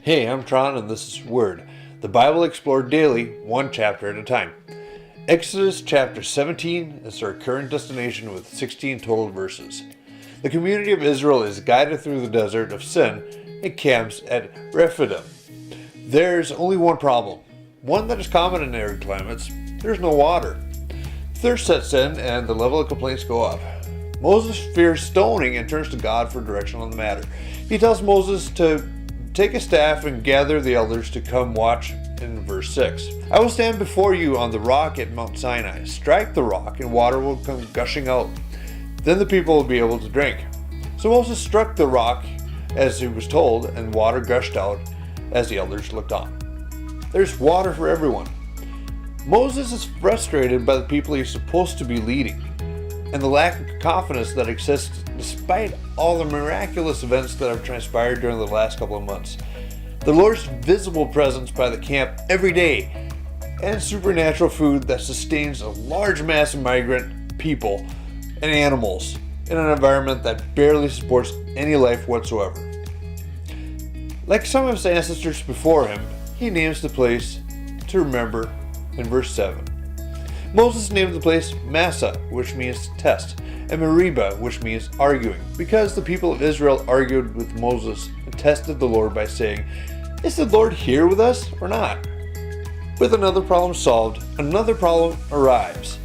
Hey, I'm Tron and this is Word, the Bible explored daily, one chapter at a time. Exodus chapter 17 is our current destination with 16 total verses. The community of Israel is guided through the desert of Sin and camps at Rephidim. There's only one problem, one that is common in arid climates. There's no water. Thirst sets in and the level of complaints go up. Moses fears stoning and turns to God for direction on the matter. He tells Moses to take a staff and gather the elders to come watch in verse 6. I will stand before you on the rock at Mount Sinai. Strike the rock and water will come gushing out. Then the people will be able to drink. So Moses struck the rock as he was told, and water gushed out as the elders looked on. There's water for everyone. Moses is frustrated by the people he's supposed to be leading and the lack of confidence that exists despite all the miraculous events that have transpired during the last couple of months. The Lord's visible presence by the camp every day and supernatural food that sustains a large mass of migrant people and animals in an environment that barely supports any life whatsoever. Like some of his ancestors before him, he names the place to remember in verse 7. Moses named the place Massah, which means test, and Meribah, which means arguing, because the people of Israel argued with Moses and tested the Lord by saying, "Is the Lord here with us or not?" With another problem solved, another problem arrives.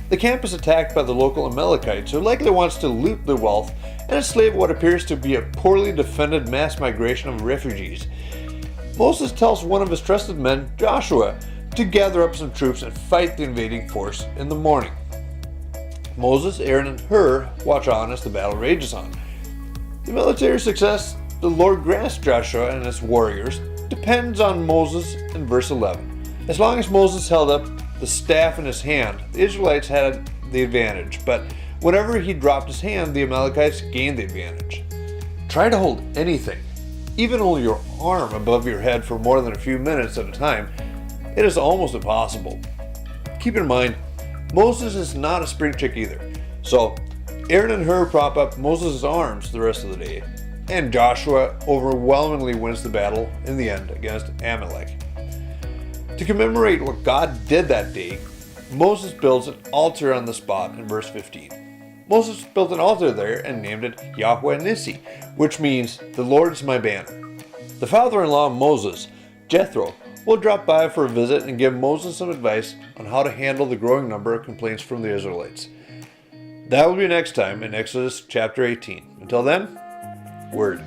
The camp is attacked by the local Amalekites, who likely wants to loot the wealth and enslave what appears to be a poorly defended mass migration of refugees. Moses tells one of his trusted men, Joshua, to gather up some troops and fight the invading force in the morning. Moses, Aaron, and Hur watch on as the battle rages on. The military success the Lord grants Joshua and his warriors depends on Moses in verse 11. As long as Moses held up the staff in his hand, the Israelites had the advantage, but whenever he dropped his hand, the Amalekites gained the advantage. Try to hold anything, even only your arm, above your head for more than a few minutes at a time. It is almost impossible. Keep in mind, Moses is not a spring chick either. So Aaron and Hur prop up Moses' arms the rest of the day, and Joshua overwhelmingly wins the battle in the end against Amalek. To commemorate what God did that day, Moses builds an altar on the spot in verse 15. Moses built an altar there and named it Yahweh-Nissi, which means the Lord is my banner. The father-in-law of Moses, Jethro, will drop by for a visit and give Moses some advice on how to handle the growing number of complaints from the Israelites. That will be next time in Exodus chapter 18. Until then, Word.